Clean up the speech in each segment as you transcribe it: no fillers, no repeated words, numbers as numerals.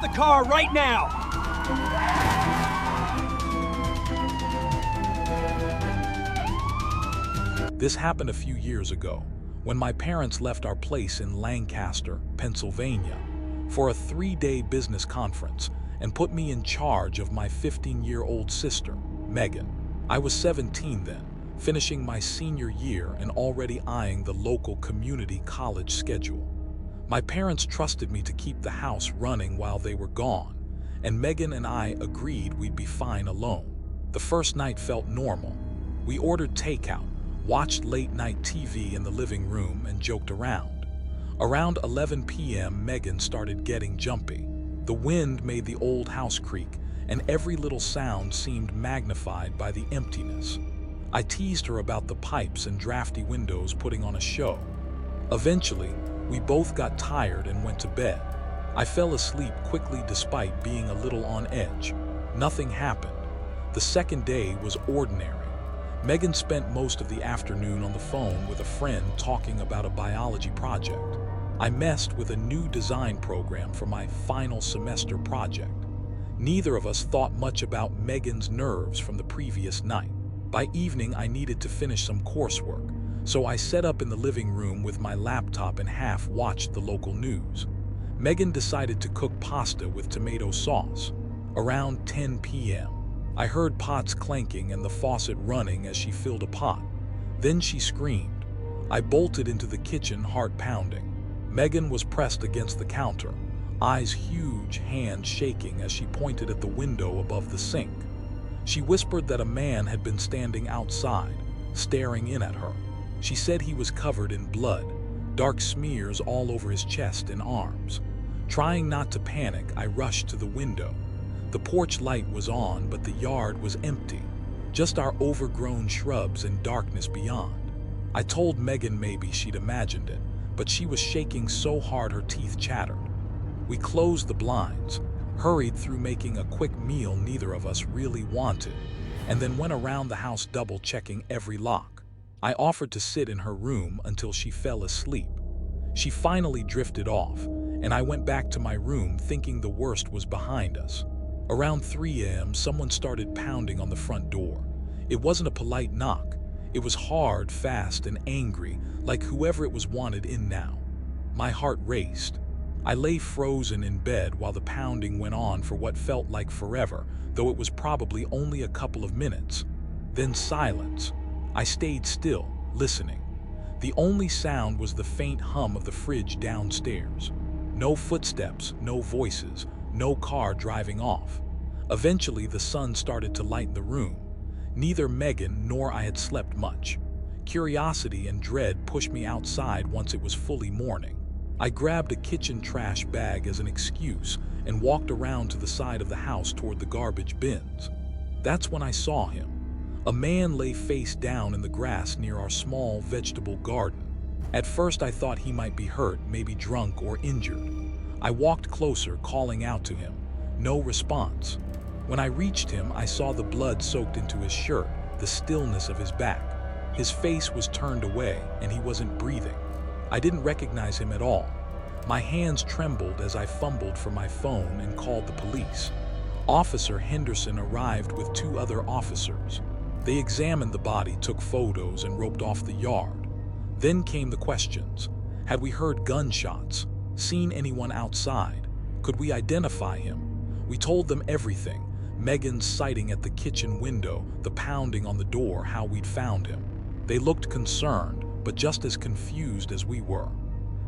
Stop the car right now! This happened a few years ago, when my parents left our place in Lancaster, Pennsylvania, for a 3-day business conference and put me in charge of my 15-year-old sister, Megan. I was 17 then, finishing my senior year and already eyeing the local community college schedule. My parents trusted me to keep the house running while they were gone, and Megan and I agreed we'd be fine alone. The first night felt normal. We ordered takeout, watched late-night TV in the living room, and joked around. Around 11 p.m., Megan started getting jumpy. The wind made the old house creak, and every little sound seemed magnified by the emptiness. I teased her about the pipes and drafty windows putting on a show. Eventually, we both got tired and went to bed. I fell asleep quickly despite being a little on edge. Nothing happened. The second day was ordinary. Megan spent most of the afternoon on the phone with a friend talking about a biology project. I messed with a new design program for my final semester project. Neither of us thought much about Megan's nerves from the previous night. By evening, I needed to finish some coursework, so I set up in the living room with my laptop and half-watched the local news. Megan decided to cook pasta with tomato sauce. Around 10 p.m., I heard pots clanking and the faucet running as she filled a pot. Then she screamed. I bolted into the kitchen, heart pounding. Megan was pressed against the counter, eyes huge, hands shaking as she pointed at the window above the sink. She whispered that a man had been standing outside, staring in at her. She said he was covered in blood, dark smears all over his chest and arms. Trying not to panic, I rushed to the window. The porch light was on, but the yard was empty, just our overgrown shrubs and darkness beyond. I told Megan maybe she'd imagined it, but she was shaking so hard her teeth chattered. We closed the blinds, hurried through making a quick meal neither of us really wanted, and then went around the house double-checking every lock. I offered to sit in her room until she fell asleep. She finally drifted off, and I went back to my room thinking the worst was behind us. Around 3 a.m., someone started pounding on the front door. It wasn't a polite knock. It was hard, fast, and angry, like whoever it was wanted in now. My heart raced. I lay frozen in bed while the pounding went on for what felt like forever, though it was probably only a couple of minutes. Then silence. I stayed still, listening. The only sound was the faint hum of the fridge downstairs. No footsteps, no voices, no car driving off. Eventually, the sun started to light the room. Neither Megan nor I had slept much. Curiosity and dread pushed me outside once it was fully morning. I grabbed a kitchen trash bag as an excuse and walked around to the side of the house toward the garbage bins. That's when I saw him. A man lay face down in the grass near our small vegetable garden. At first I thought he might be hurt, maybe drunk or injured. I walked closer, calling out to him. No response. When I reached him, I saw the blood soaked into his shirt, the stillness of his back. His face was turned away, and he wasn't breathing. I didn't recognize him at all. My hands trembled as I fumbled for my phone and called the police. Officer Henderson arrived with 2 other officers. They examined the body, took photos, and roped off the yard. Then came the questions. Had we heard gunshots? Seen anyone outside? Could we identify him? We told them everything. Megan's sighting at the kitchen window, the pounding on the door, how we'd found him. They looked concerned, but just as confused as we were.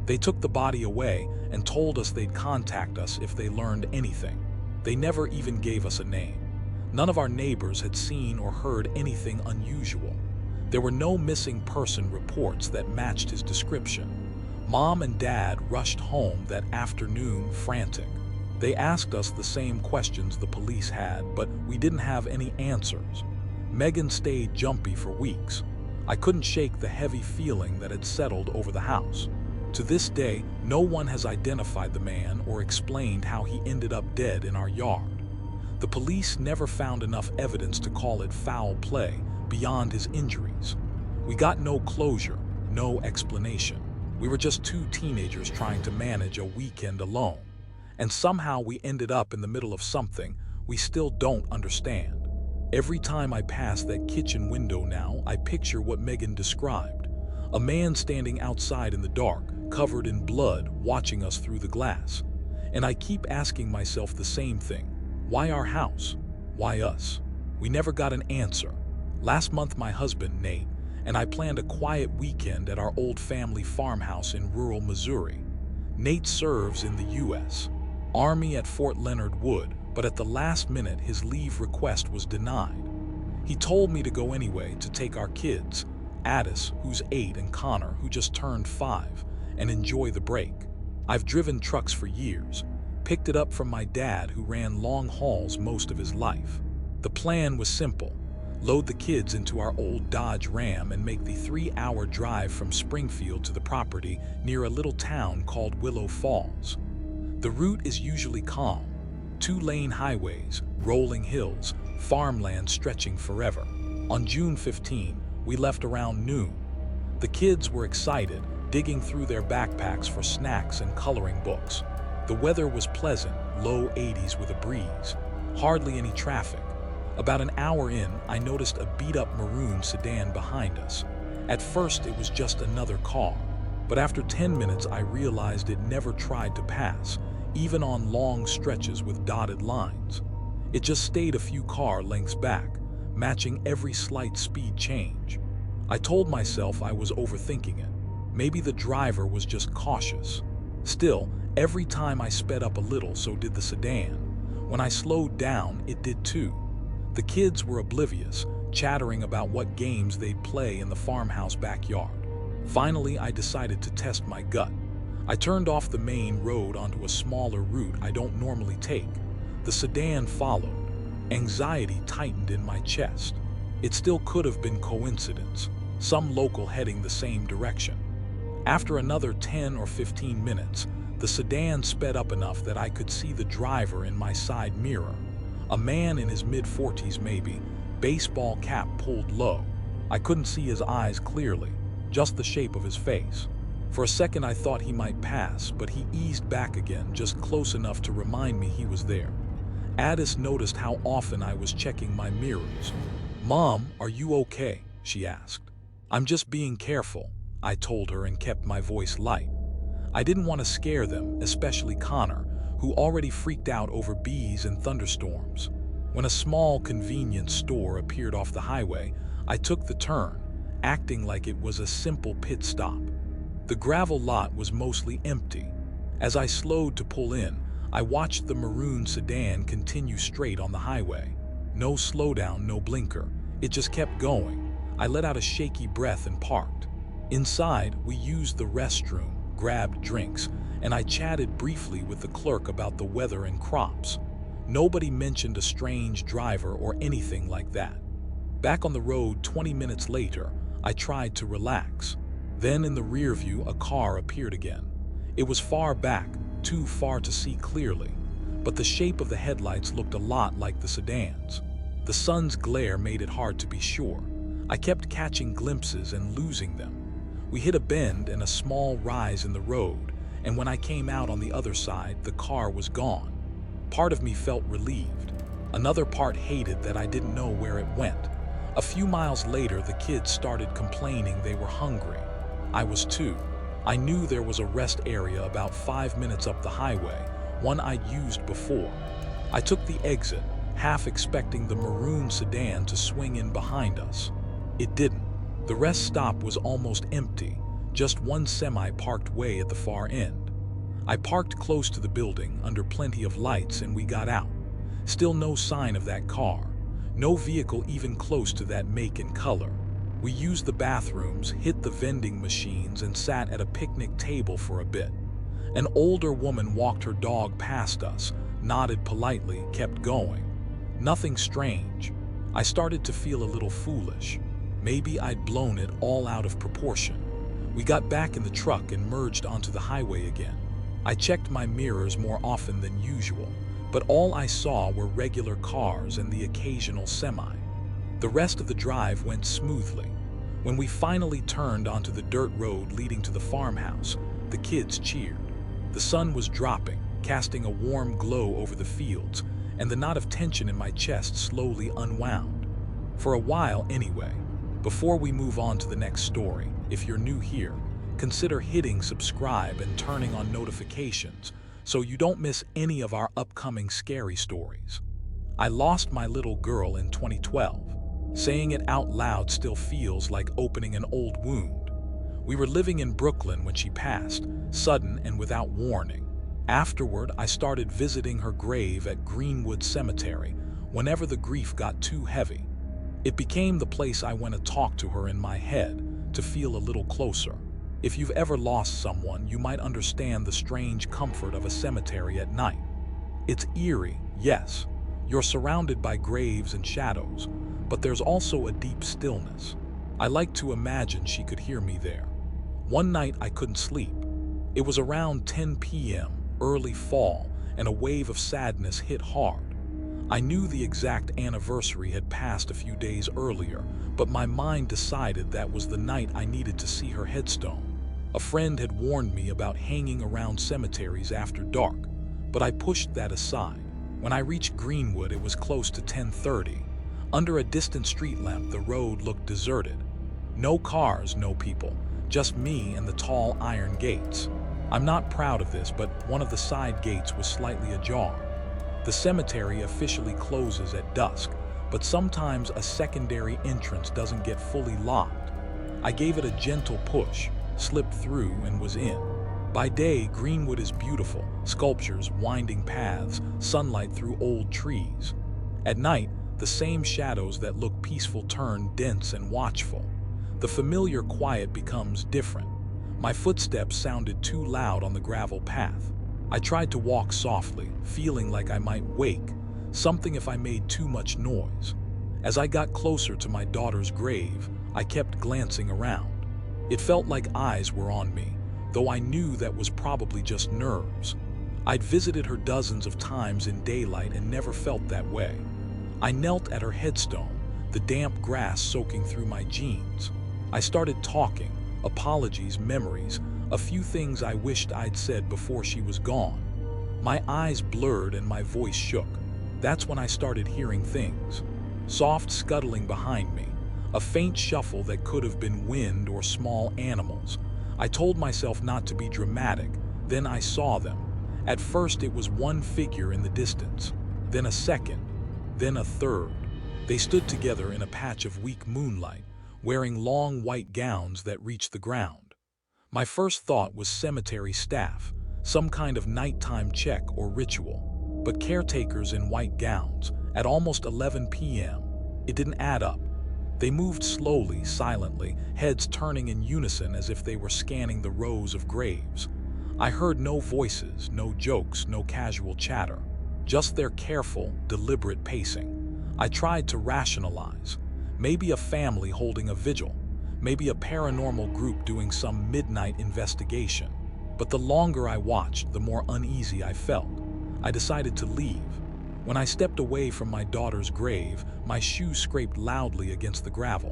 They took the body away and told us they'd contact us if they learned anything. They never even gave us a name. None of our neighbors had seen or heard anything unusual. There were no missing person reports that matched his description. Mom and Dad rushed home that afternoon frantic. They asked us the same questions the police had, but we didn't have any answers. Megan stayed jumpy for weeks. I couldn't shake the heavy feeling that had settled over the house. To this day, no one has identified the man or explained how he ended up dead in our yard. The police never found enough evidence to call it foul play beyond his injuries. We got no closure, no explanation. We were just 2 teenagers trying to manage a weekend alone. and somehow we ended up in the middle of something we still don't understand. Every time I pass that kitchen window now, I picture what Megan described. A man standing outside in the dark, covered in blood, watching us through the glass. And I keep asking myself the same thing. Why our house? Why us? We never got an answer. Last month, my husband, Nate, and I planned a quiet weekend at our old family farmhouse in rural Missouri. Nate serves in the U.S. Army at Fort Leonard Wood, but at the last minute his leave request was denied. He told me to go anyway to take our kids, Addis, who's 8, and Connor, who just turned 5, and enjoy the break. I've driven trucks for years, picked it up from my dad who ran long hauls most of his life. The plan was simple. Load the kids into our old Dodge Ram and make the 3-hour drive from Springfield to the property near a little town called Willow Falls. The route is usually calm. 2-lane highways, rolling hills, farmland stretching forever. On June 15, we left around noon. The kids were excited, digging through their backpacks for snacks and coloring books. The weather was pleasant, low 80s with a breeze. Hardly any traffic. About an hour in, I noticed a beat-up Maroon Sedan behind us. At first, it was just another car, but after 10 minutes, I realized it never tried to pass, even on long stretches with dotted lines. It just stayed a few car lengths back, matching every slight speed change. I told myself I was overthinking it. Maybe the driver was just cautious. Still, every time I sped up a little, so did the sedan. When I slowed down, it did too. The kids were oblivious, chattering about what games they'd play in the farmhouse backyard. Finally, I decided to test my gut. I turned off the main road onto a smaller route I don't normally take. The sedan followed. Anxiety tightened in my chest. It still could have been coincidence, some local heading the same direction. After another 10 or 15 minutes, the sedan sped up enough that I could see the driver in my side mirror. A man in his mid-40s maybe, baseball cap pulled low. I couldn't see his eyes clearly, just the shape of his face. For a second I thought he might pass, but he eased back again, just close enough to remind me he was there. Addis noticed how often I was checking my mirrors. "Mom, are you okay?" she asked. "I'm just being careful," I told her and kept my voice light. I didn't want to scare them, especially Connor, who already freaked out over bees and thunderstorms. When a small convenience store appeared off the highway, I took the turn, acting like it was a simple pit stop. The gravel lot was mostly empty. As I slowed to pull in, I watched the Maroon Sedan continue straight on the highway. No slowdown, no blinker. It just kept going. I let out a shaky breath and parked. Inside, we used the restroom, grabbed drinks, and I chatted briefly with the clerk about the weather and crops. Nobody mentioned a strange driver or anything like that. Back on the road 20 minutes later, I tried to relax. Then in the rear view, a car appeared again. It was far back, too far to see clearly, but the shape of the headlights looked a lot like the sedan's. The sun's glare made it hard to be sure. I kept catching glimpses and losing them. We hit a bend and a small rise in the road, and when I came out on the other side, the car was gone. Part of me felt relieved. Another part hated that I didn't know where it went. A few miles later, the kids started complaining they were hungry. I was too. I knew there was a rest area about 5 minutes up the highway, one I'd used before. I took the exit, half expecting the Maroon Sedan to swing in behind us. It didn't. The rest stop was almost empty, just one semi parked way at the far end. I parked close to the building, under plenty of lights, and we got out. Still no sign of that car. No vehicle even close to that make and color. We used the bathrooms, hit the vending machines, and sat at a picnic table for a bit. An older woman walked her dog past us, nodded politely, kept going. Nothing strange. I started to feel a little foolish. Maybe I'd blown it all out of proportion. We got back in the truck and merged onto the highway again. I checked my mirrors more often than usual, but all I saw were regular cars and the occasional semi. The rest of the drive went smoothly. When we finally turned onto the dirt road leading to the farmhouse, the kids cheered. The sun was dropping, casting a warm glow over the fields, and the knot of tension in my chest slowly unwound. For a while anyway. Before we move on to the next story, if you're new here, consider hitting subscribe and turning on notifications so you don't miss any of our upcoming scary stories. I lost my little girl in 2012. Saying it out loud still feels like opening an old wound. We were living in Brooklyn when she passed, sudden and without warning. Afterward, I started visiting her grave at Greenwood Cemetery whenever the grief got too heavy. It became the place I went to talk to her in my head, to feel a little closer. If you've ever lost someone, you might understand the strange comfort of a cemetery at night. It's eerie, yes. You're surrounded by graves and shadows, but there's also a deep stillness. I like to imagine she could hear me there. One night I couldn't sleep. It was around 10 p.m., early fall, and a wave of sadness hit hard. I knew the exact anniversary had passed a few days earlier, but my mind decided that was the night I needed to see her headstone. A friend had warned me about hanging around cemeteries after dark, but I pushed that aside. When I reached Greenwood, it was close to 10:30. Under a distant street lamp, the road looked deserted. No cars, no people, just me and the tall iron gates. I'm not proud of this, but one of the side gates was slightly ajar. The cemetery officially closes at dusk, but sometimes a secondary entrance doesn't get fully locked. I gave it a gentle push, slipped through, and was in. By day, Greenwood is beautiful, sculptures, winding paths, sunlight through old trees. At night, the same shadows that look peaceful turn dense and watchful. The familiar quiet becomes different. My footsteps sounded too loud on the gravel path. I tried to walk softly, feeling like I might wake something if I made too much noise. As I got closer to my daughter's grave, I kept glancing around. It felt like eyes were on me, though I knew that was probably just nerves. I'd visited her dozens of times in daylight and never felt that way. I knelt at her headstone, the damp grass soaking through my jeans. I started talking, apologies, memories, a few things I wished I'd said before she was gone. My eyes blurred and my voice shook. That's when I started hearing things. Soft scuttling behind me, a faint shuffle that could have been wind or small animals. I told myself not to be dramatic, then I saw them. At first it was one figure in the distance, then a second, then a third. They stood together in a patch of weak moonlight, wearing long white gowns that reached the ground. My first thought was cemetery staff, some kind of nighttime check or ritual. But caretakers in white gowns, at almost 11 p.m., it didn't add up. They moved slowly, silently, heads turning in unison as if they were scanning the rows of graves. I heard no voices, no jokes, no casual chatter, just their careful, deliberate pacing. I tried to rationalize. Maybe a family holding a vigil, maybe a paranormal group doing some midnight investigation. But the longer I watched, the more uneasy I felt. I decided to leave. When I stepped away from my daughter's grave, my shoe scraped loudly against the gravel.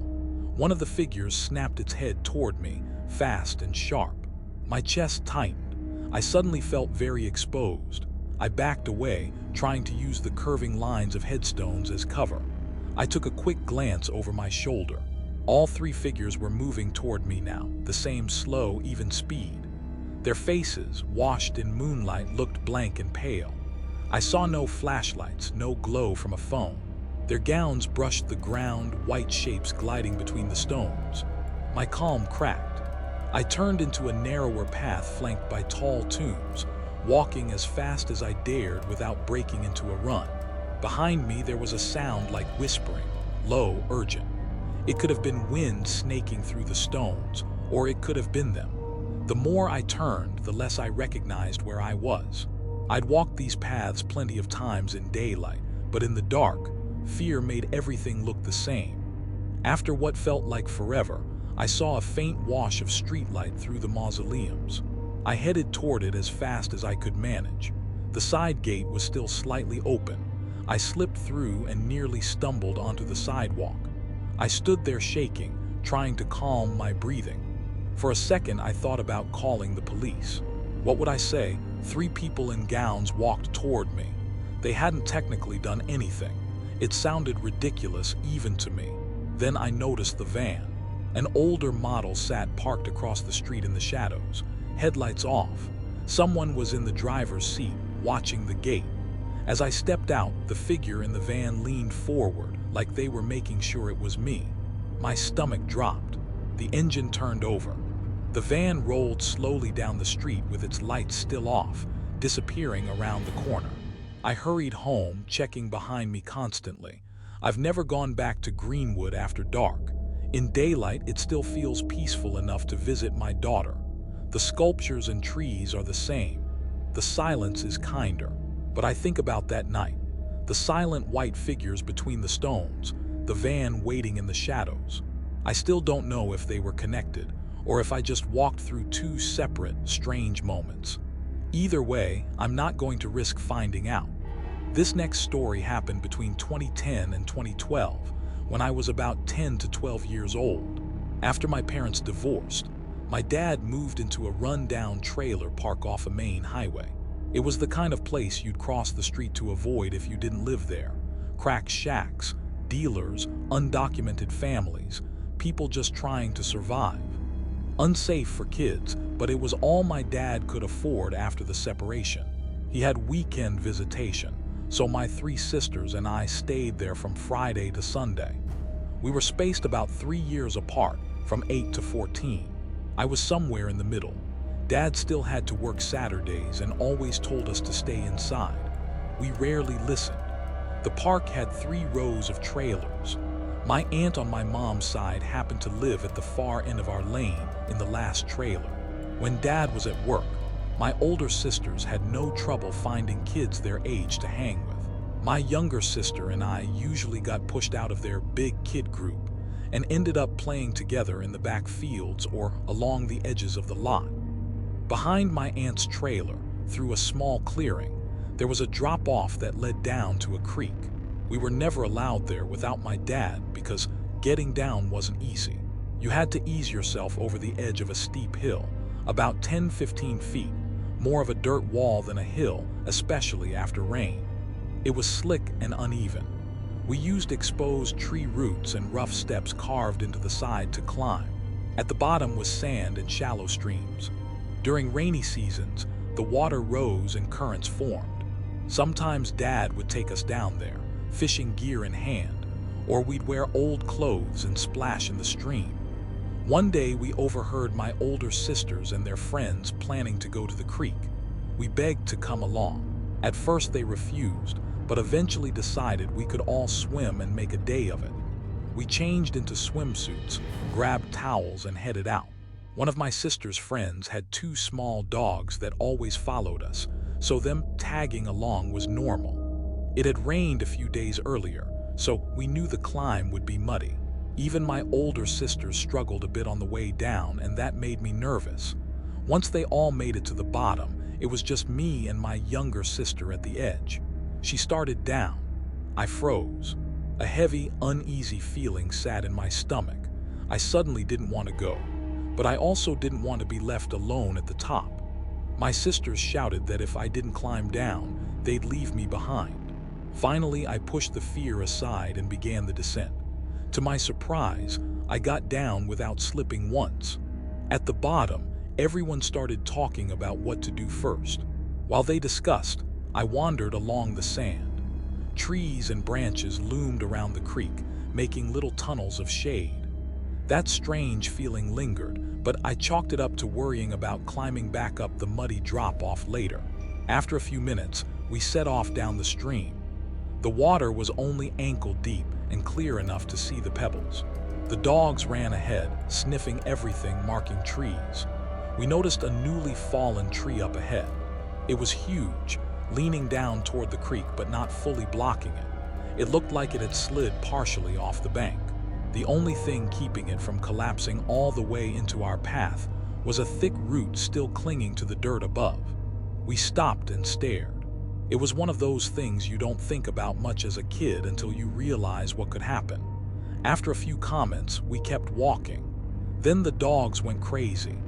One of the figures snapped its head toward me, fast and sharp. My chest tightened. I suddenly felt very exposed. I backed away, trying to use the curving lines of headstones as cover. I took a quick glance over my shoulder. All three figures were moving toward me now, the same slow, even speed. Their faces, washed in moonlight, looked blank and pale. I saw no flashlights, no glow from a phone. Their gowns brushed the ground, white shapes gliding between the stones. My calm cracked. I turned into a narrower path flanked by tall tombs, walking as fast as I dared without breaking into a run. Behind me there was a sound like whispering, low, urgent. It could have been wind snaking through the stones, or it could have been them. The more I turned, the less I recognized where I was. I'd walked these paths plenty of times in daylight, but in the dark, fear made everything look the same. After what felt like forever, I saw a faint wash of streetlight through the mausoleums. I headed toward it as fast as I could manage. The side gate was still slightly open. I slipped through and nearly stumbled onto the sidewalk. I stood there shaking, trying to calm my breathing. For a second, I thought about calling the police. What would I say? 3 people in gowns walked toward me. They hadn't technically done anything. It sounded ridiculous even to me. Then I noticed the van. An older model sat parked across the street in the shadows, headlights off. Someone was in the driver's seat, watching the gate. As I stepped out, the figure in the van leaned forward, like they were making sure it was me. My stomach dropped. The engine turned over. The van rolled slowly down the street with its lights still off, disappearing around the corner. I hurried home, checking behind me constantly. I've never gone back to Greenwood after dark. In daylight, it still feels peaceful enough to visit my daughter. The sculptures and trees are the same. The silence is kinder. But I think about that night. The silent white figures between the stones, the van waiting in the shadows. I still don't know if they were connected, or if I just walked through 2 separate, strange moments. Either way, I'm not going to risk finding out. This next story happened between 2010 and 2012, when I was about 10 to 12 years old. After my parents divorced, my dad moved into a run-down trailer park off a main highway. It was the kind of place you'd cross the street to avoid if you didn't live there. Crack shacks, dealers, undocumented families, people just trying to survive. Unsafe for kids, but it was all my dad could afford after the separation. He had weekend visitation, so my 3 sisters and I stayed there from Friday to Sunday. We were spaced about 3 years apart, from 8 to 14. I was somewhere in the middle. Dad still had to work Saturdays and always told us to stay inside. We rarely listened. The park had 3 rows of trailers. My aunt on my mom's side happened to live at the far end of our lane in the last trailer. When Dad was at work, my older sisters had no trouble finding kids their age to hang with. My younger sister and I usually got pushed out of their big kid group and ended up playing together in the back fields or along the edges of the lot. Behind my aunt's trailer, through a small clearing, there was a drop-off that led down to a creek. We were never allowed there without my dad because getting down wasn't easy. You had to ease yourself over the edge of a steep hill, about 10-15 feet, more of a dirt wall than a hill, especially after rain. It was slick and uneven. We used exposed tree roots and rough steps carved into the side to climb. At the bottom was sand and shallow streams. During rainy seasons, the water rose and currents formed. Sometimes Dad would take us down there, fishing gear in hand, or we'd wear old clothes and splash in the stream. One day we overheard my older sisters and their friends planning to go to the creek. We begged to come along. At first they refused, but eventually decided we could all swim and make a day of it. We changed into swimsuits, grabbed towels, and headed out. One of my sister's friends had 2 small dogs that always followed us, so them tagging along was normal. It had rained a few days earlier, so we knew the climb would be muddy. Even my older sisters struggled a bit on the way down, and that made me nervous. Once they all made it to the bottom, it was just me and my younger sister at the edge. She started down. I froze. A heavy, uneasy feeling sat in my stomach. I suddenly didn't want to go, but I also didn't want to be left alone at the top. My sisters shouted that if I didn't climb down, they'd leave me behind. Finally, I pushed the fear aside and began the descent. To my surprise, I got down without slipping once. At the bottom, everyone started talking about what to do first. While they discussed, I wandered along the sand. Trees and branches loomed around the creek, making little tunnels of shade. That strange feeling lingered, but I chalked it up to worrying about climbing back up the muddy drop-off later. After a few minutes, we set off down the stream. The water was only ankle deep and clear enough to see the pebbles. The dogs ran ahead, sniffing everything, marking trees. We noticed a newly fallen tree up ahead. It was huge, leaning down toward the creek but not fully blocking it. It looked like it had slid partially off the bank. The only thing keeping it from collapsing all the way into our path was a thick root still clinging to the dirt above. We stopped and stared. It was one of those things you don't think about much as a kid until you realize what could happen. After a few comments, we kept walking. Then the dogs went crazy.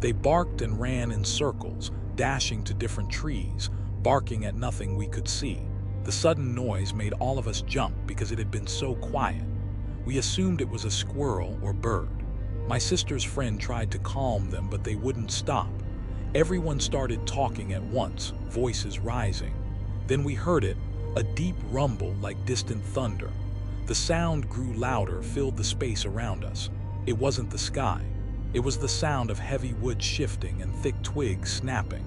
They barked and ran in circles, dashing to different trees, barking at nothing we could see. The sudden noise made all of us jump because it had been so quiet. We assumed it was a squirrel or bird. My sister's friend tried to calm them, but they wouldn't stop. Everyone started talking at once, voices rising. Then we heard it, a deep rumble like distant thunder. The sound grew louder, filled the space around us. It wasn't the sky. It was the sound of heavy wood shifting and thick twigs snapping.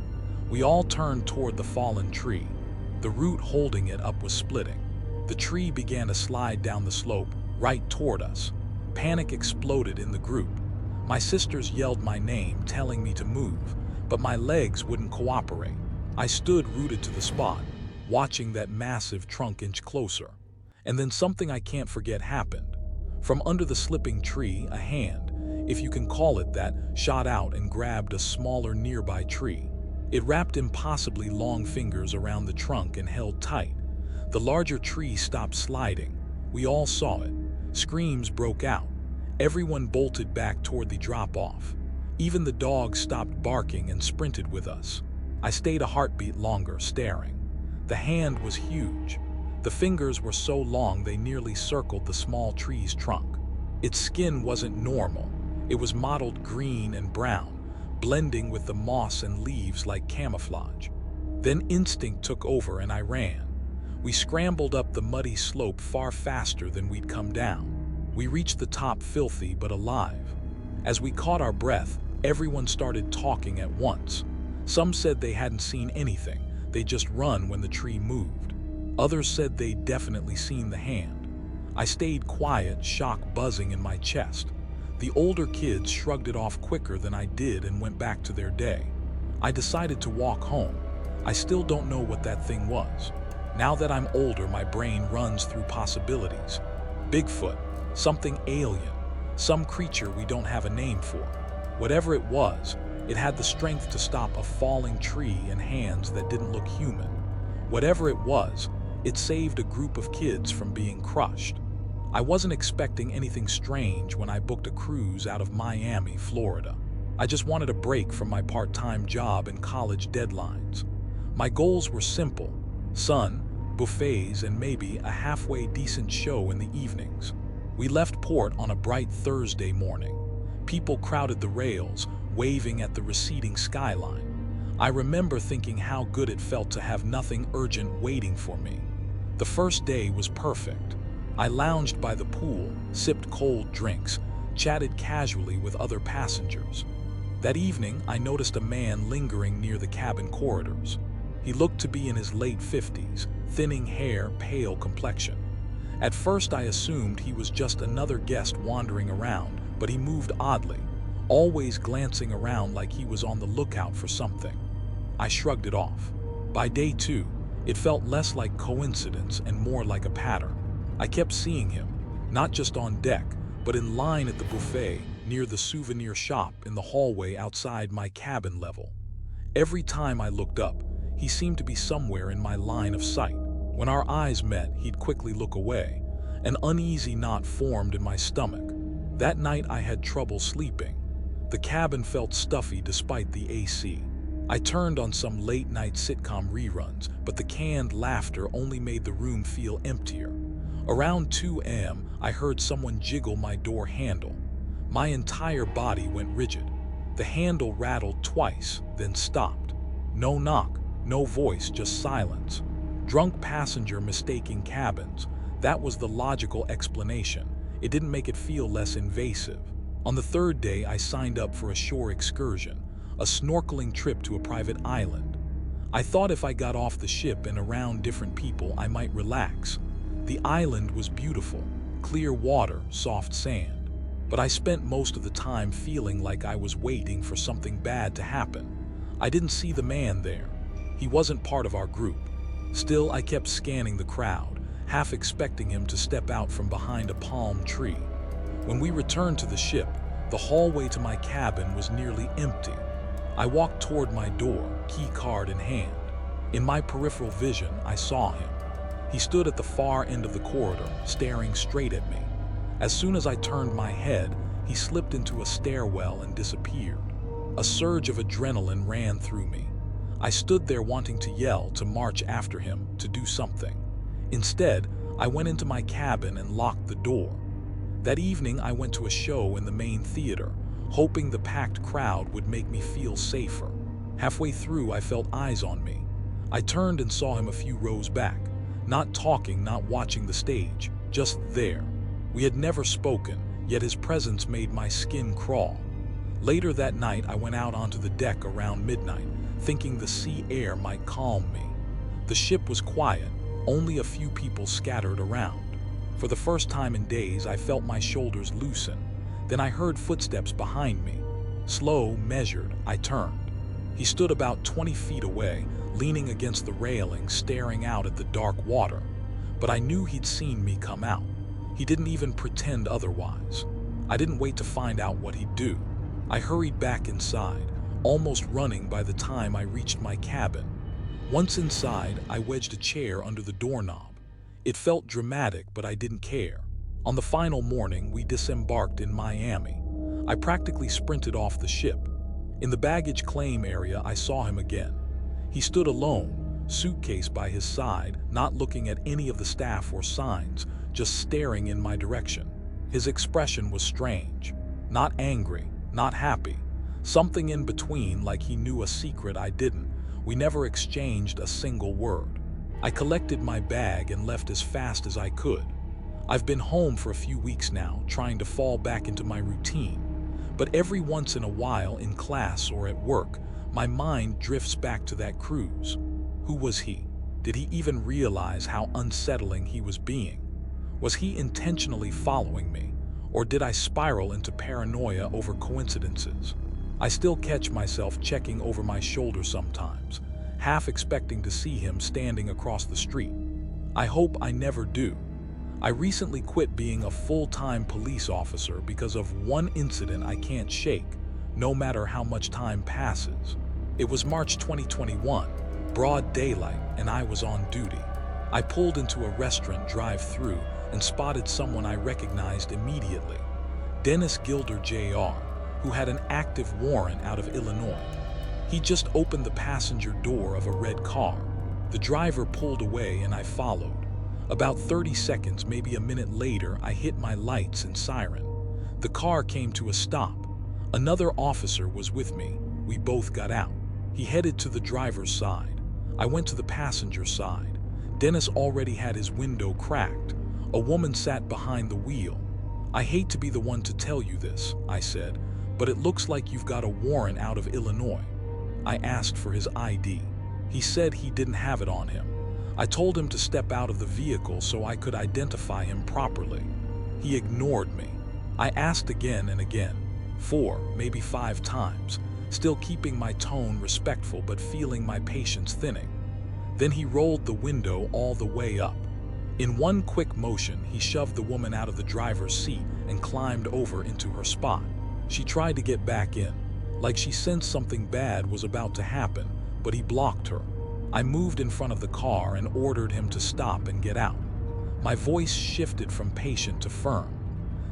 We all turned toward the fallen tree. The root holding it up was splitting. The tree began to slide down the slope, right toward us. Panic exploded in the group. My sisters yelled my name, telling me to move, but my legs wouldn't cooperate. I stood rooted to the spot, watching that massive trunk inch closer. And then something I can't forget happened. From under the slipping tree, a hand, if you can call it that, shot out and grabbed a smaller nearby tree. It wrapped impossibly long fingers around the trunk and held tight. The larger tree stopped sliding. We all saw it. Screams broke out. Everyone bolted back toward the drop-off. Even the dog stopped barking and sprinted with us. I stayed a heartbeat longer, staring. The hand was huge. The fingers were so long they nearly circled the small tree's trunk. Its skin wasn't normal. It was mottled green and brown, blending with the moss and leaves like camouflage. Then instinct took over and I ran. We scrambled up the muddy slope far faster than we'd come down. We reached the top filthy but alive. As we caught our breath, everyone started talking at once. Some said they hadn't seen anything, they'd just run when the tree moved. Others said they'd definitely seen the hand. I stayed quiet, shock buzzing in my chest. The older kids shrugged it off quicker than I did and went back to their day. I decided to walk home. I still don't know what that thing was. Now that I'm older, my brain runs through possibilities. Bigfoot, something alien, some creature we don't have a name for. Whatever it was, it had the strength to stop a falling tree and hands that didn't look human. Whatever it was, it saved a group of kids from being crushed. I wasn't expecting anything strange when I booked a cruise out of Miami, Florida. I just wanted a break from my part-time job and college deadlines. My goals were simple: sun, buffets, and maybe a halfway decent show in the evenings. We left port on a bright Thursday morning. People crowded the rails, waving at the receding skyline. I remember thinking how good it felt to have nothing urgent waiting for me. The first day was perfect. I lounged by the pool, sipped cold drinks, chatted casually with other passengers. That evening, I noticed a man lingering near the cabin corridors. He looked to be in his late 50s, thinning hair, pale complexion. At first, I assumed he was just another guest wandering around, but he moved oddly, always glancing around like he was on the lookout for something. I shrugged it off. By day 2, it felt less like coincidence and more like a pattern. I kept seeing him, not just on deck, but in line at the buffet, near the souvenir shop, in the hallway outside my cabin level. Every time I looked up, he seemed to be somewhere in my line of sight. When our eyes met, he'd quickly look away. An uneasy knot formed in my stomach. That night I had trouble sleeping. The cabin felt stuffy despite the AC. I turned on some late-night sitcom reruns, but the canned laughter only made the room feel emptier. Around 2 a.m., I heard someone jiggle my door handle. My entire body went rigid. The handle rattled twice, then stopped. No knock, no voice, just silence. Drunk passenger mistaking cabins. That was the logical explanation. It didn't make it feel less invasive. On the 3rd day, I signed up for a shore excursion, a snorkeling trip to a private island. I thought if I got off the ship and around different people, I might relax. The island was beautiful, clear water, soft sand. But I spent most of the time feeling like I was waiting for something bad to happen. I didn't see the man there. He wasn't part of our group. Still, I kept scanning the crowd, half expecting him to step out from behind a palm tree. When we returned to the ship, the hallway to my cabin was nearly empty. I walked toward my door, key card in hand. In my peripheral vision, I saw him. He stood at the far end of the corridor, staring straight at me. As soon as I turned my head, he slipped into a stairwell and disappeared. A surge of adrenaline ran through me. I stood there wanting to yell, to march after him, to do something. Instead, I went into my cabin and locked the door. That evening, I went to a show in the main theater, hoping the packed crowd would make me feel safer. Halfway through, I felt eyes on me. I turned and saw him a few rows back, not talking, not watching the stage, just there. We had never spoken, yet his presence made my skin crawl. Later that night, I went out onto the deck around midnight, thinking the sea air might calm me. The ship was quiet, only a few people scattered around. For the first time in days, I felt my shoulders loosen. Then I heard footsteps behind me. Slow, measured, I turned. He stood about 20 feet away, leaning against the railing, staring out at the dark water. But I knew he'd seen me come out. He didn't even pretend otherwise. I didn't wait to find out what he'd do. I hurried back inside, almost running by the time I reached my cabin. Once inside, I wedged a chair under the doorknob. It felt dramatic, but I didn't care. On the final morning, we disembarked in Miami. I practically sprinted off the ship. In the baggage claim area, I saw him again. He stood alone, suitcase by his side, not looking at any of the staff or signs, just staring in my direction. His expression was strange. Not angry, not happy. Something in between, like he knew a secret I didn't. We never exchanged a single word. I collected my bag and left as fast as I could. I've been home for a few weeks now, trying to fall back into my routine. But every once in a while, in class or at work, my mind drifts back to that cruise. Who was he? Did he even realize how unsettling he was being? Was he intentionally following me? Or did I spiral into paranoia over coincidences? I still catch myself checking over my shoulder sometimes, half expecting to see him standing across the street. I hope I never do. I recently quit being a full-time police officer because of one incident I can't shake, no matter how much time passes. It was March 2021, broad daylight, and I was on duty. I pulled into a restaurant drive-through and spotted someone I recognized immediately. Dennis Gilder Jr., who had an active warrant out of Illinois. He just opened the passenger door of a red car. The driver pulled away and I followed. About 30 seconds, maybe a minute later, I hit my lights and siren. The car came to a stop. Another officer was with me. We both got out. He headed to the driver's side. I went to the passenger side. Dennis already had his window cracked. A woman sat behind the wheel. "I hate to be the one to tell you this," I said, "but it looks like you've got a warrant out of Illinois." I asked for his ID. He said he didn't have it on him. I told him to step out of the vehicle so I could identify him properly. He ignored me. I asked again and again, 4, maybe 5 times, still keeping my tone respectful but feeling my patience thinning. Then he rolled the window all the way up. In one quick motion, he shoved the woman out of the driver's seat and climbed over into her spot. She tried to get back in, like she sensed something bad was about to happen, but he blocked her. I moved in front of the car and ordered him to stop and get out. My voice shifted from patient to firm.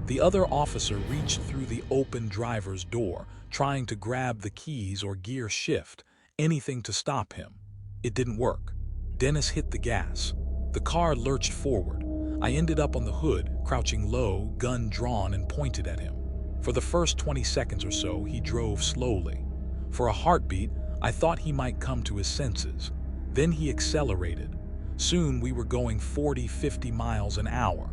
The other officer reached through the open driver's door, trying to grab the keys or gear shift, anything to stop him. It didn't work. Dennis hit the gas. The car lurched forward. I ended up on the hood, crouching low, gun drawn and pointed at him. For the first 20 seconds or so, he drove slowly. For a heartbeat, I thought he might come to his senses. Then he accelerated. Soon we were going 40-50 miles an hour.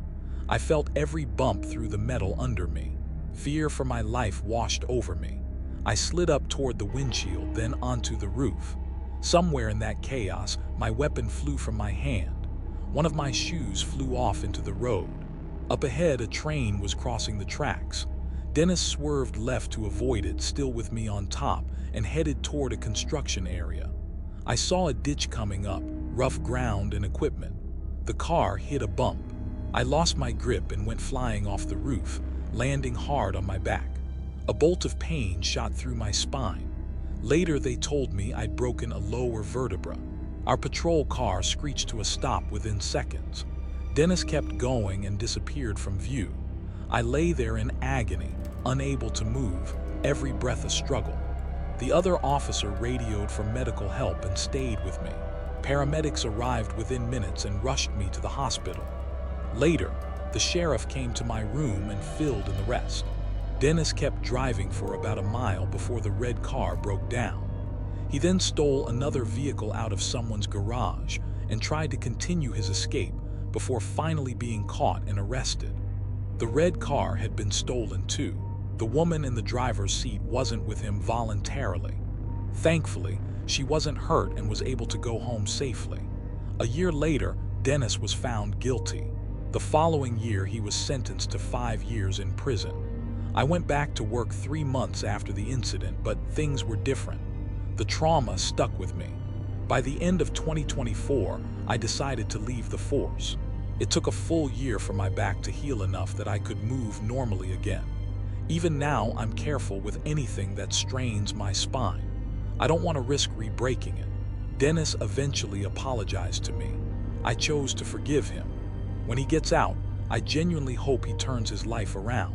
I felt every bump through the metal under me. Fear for my life washed over me. I slid up toward the windshield, then onto the roof. Somewhere in that chaos, my weapon flew from my hand. One of my shoes flew off into the road. Up ahead, a train was crossing the tracks. Dennis swerved left to avoid it, still with me on top, and headed toward a construction area. I saw a ditch coming up, rough ground and equipment. The car hit a bump. I lost my grip and went flying off the roof, landing hard on my back. A bolt of pain shot through my spine. Later, they told me I'd broken a lower vertebra. Our patrol car screeched to a stop within seconds. Dennis kept going and disappeared from view. I lay there in agony, unable to move, every breath a struggle. The other officer radioed for medical help and stayed with me. Paramedics arrived within minutes and rushed me to the hospital. Later, the sheriff came to my room and filled in the rest. Dennis kept driving for about a mile before the red car broke down. He then stole another vehicle out of someone's garage and tried to continue his escape before finally being caught and arrested. The red car had been stolen too. The woman in the driver's seat wasn't with him voluntarily. Thankfully, she wasn't hurt and was able to go home safely. A year later, Dennis was found guilty. The following year, he was sentenced to 5 years in prison. I went back to work 3 months after the incident, but things were different. The trauma stuck with me. By the end of 2024, I decided to leave the force. It took a full year for my back to heal enough that I could move normally again. Even now, I'm careful with anything that strains my spine. I don't want to risk re-breaking it. Dennis eventually apologized to me. I chose to forgive him. When he gets out, I genuinely hope he turns his life around.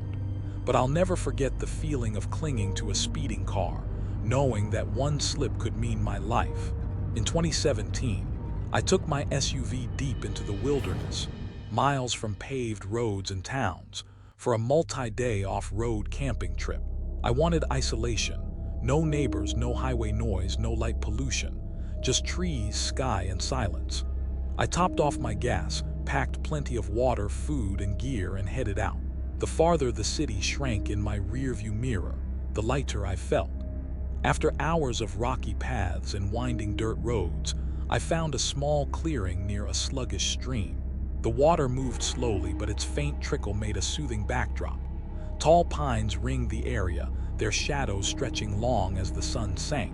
But I'll never forget the feeling of clinging to a speeding car, knowing that one slip could mean my life. In 2017, I took my SUV deep into the wilderness, miles from paved roads and towns, for a multi-day off-road camping trip. I wanted isolation. No neighbors, no highway noise, no light pollution, just trees, sky, and silence. I topped off my gas, packed plenty of water, food, and gear, and headed out. The farther the city shrank in my rearview mirror, the lighter I felt. After hours of rocky paths and winding dirt roads, I found a small clearing near a sluggish stream. The water moved slowly, but its faint trickle made a soothing backdrop. Tall pines ringed the area, their shadows stretching long as the sun sank.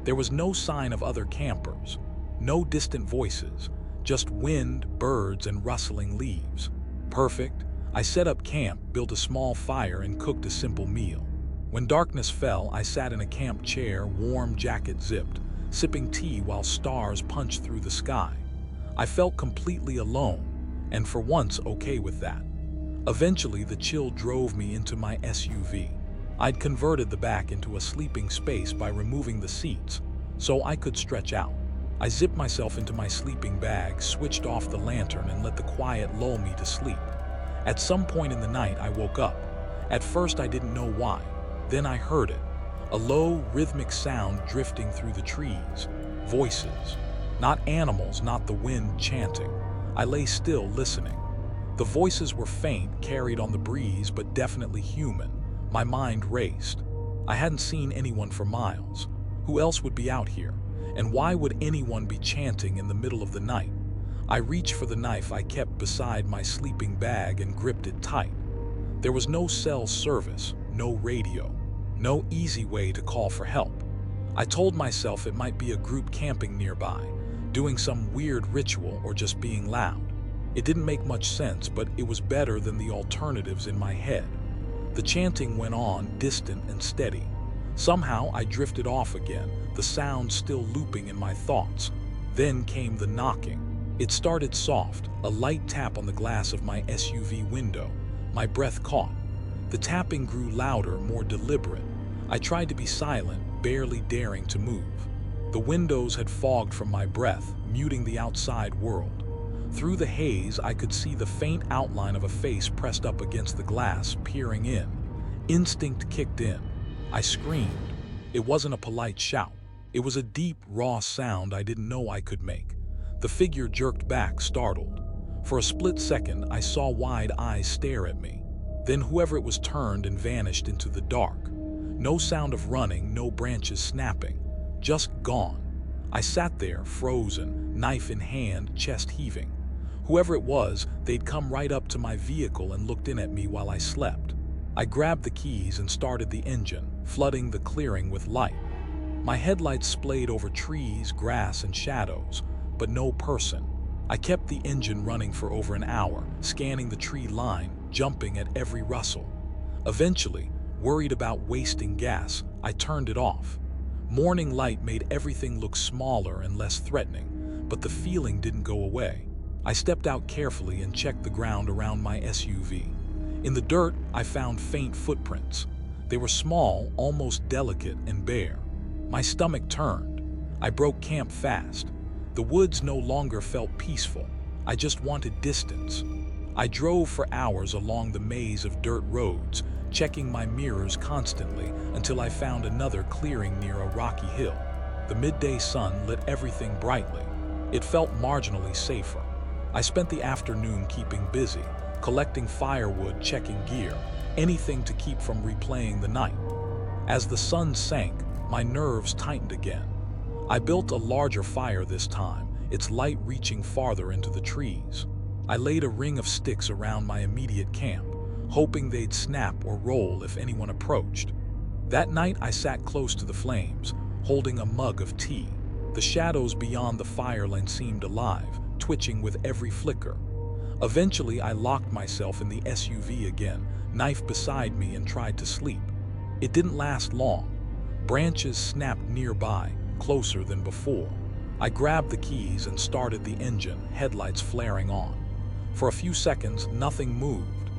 There was no sign of other campers, no distant voices, just wind, birds, and rustling leaves. Perfect. I set up camp, built a small fire, and cooked a simple meal. When darkness fell, I sat in a camp chair, warm jacket zipped, sipping tea while stars punched through the sky. I felt completely alone, and for once okay with that. Eventually, the chill drove me into my SUV. I'd converted the back into a sleeping space by removing the seats, so I could stretch out. I zipped myself into my sleeping bag, switched off the lantern, and let the quiet lull me to sleep. At some point in the night, I woke up. At first, I didn't know why. Then I heard it. A low, rhythmic sound drifting through the trees. Voices. Not animals, not the wind chanting. I lay still, listening. The voices were faint, carried on the breeze, but definitely human. My mind raced. I hadn't seen anyone for miles. Who else would be out here? And why would anyone be chanting in the middle of the night? I reached for the knife I kept beside my sleeping bag and gripped it tight. There was no cell service, no radio, no easy way to call for help. I told myself it might be a group camping nearby, doing some weird ritual or just being loud. It didn't make much sense, but it was better than the alternatives in my head. The chanting went on, distant and steady. Somehow I drifted off again, the sound still looping in my thoughts. Then came the knocking. It started soft, a light tap on the glass of my SUV window. My breath caught. The tapping grew louder, more deliberate. I tried to be silent, barely daring to move. The windows had fogged from my breath, muting the outside world. Through the haze, I could see the faint outline of a face pressed up against the glass, peering in. Instinct kicked in. I screamed. It wasn't a polite shout. It was a deep, raw sound I didn't know I could make. The figure jerked back, startled. For a split second, I saw wide eyes stare at me. Then whoever it was turned and vanished into the dark. No sound of running, no branches snapping. Just gone. I sat there, frozen, knife in hand, chest heaving. Whoever it was, they'd come right up to my vehicle and looked in at me while I slept. I grabbed the keys and started the engine, flooding the clearing with light. My headlights splayed over trees, grass, and shadows, but no person. I kept the engine running for over an hour, scanning the tree line, jumping at every rustle. Eventually, worried about wasting gas, I turned it off. Morning light made everything look smaller and less threatening, but the feeling didn't go away. I stepped out carefully and checked the ground around my SUV. In the dirt, I found faint footprints. They were small, almost delicate, and bare. My stomach turned. I broke camp fast. The woods no longer felt peaceful. I just wanted distance. I drove for hours along the maze of dirt roads, checking my mirrors constantly until I found another clearing near a rocky hill. The midday sun lit everything brightly. It felt marginally safer. I spent the afternoon keeping busy, collecting firewood, checking gear, anything to keep from replaying the night. As the sun sank, my nerves tightened again. I built a larger fire this time, its light reaching farther into the trees. I laid a ring of sticks around my immediate camp, hoping they'd snap or roll if anyone approached. That night I sat close to the flames, holding a mug of tea. The shadows beyond the fireline seemed alive, twitching with every flicker. Eventually I locked myself in the SUV again, knife beside me, and tried to sleep. It didn't last long. Branches snapped nearby, closer than before. I grabbed the keys and started the engine, headlights flaring on. For a few seconds, nothing moved.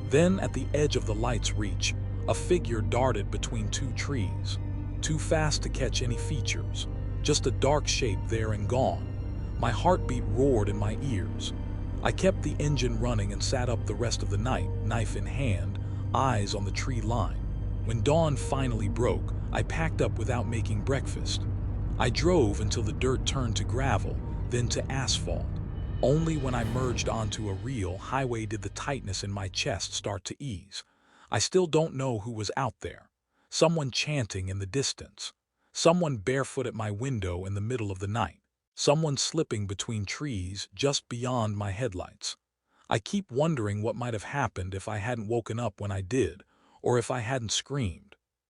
Then, at the edge of the light's reach, a figure darted between two trees. Too fast to catch any features, just a dark shape there and gone. My heartbeat roared in my ears. I kept the engine running and sat up the rest of the night, knife in hand, eyes on the tree line. When dawn finally broke, I packed up without making breakfast. I drove until the dirt turned to gravel, then to asphalt. Only when I merged onto a real highway did the tightness in my chest start to ease. I still don't know who was out there. Someone chanting in the distance. Someone barefoot at my window in the middle of the night. Someone slipping between trees just beyond my headlights. I keep wondering what might have happened if I hadn't woken up when I did, or if I hadn't screamed.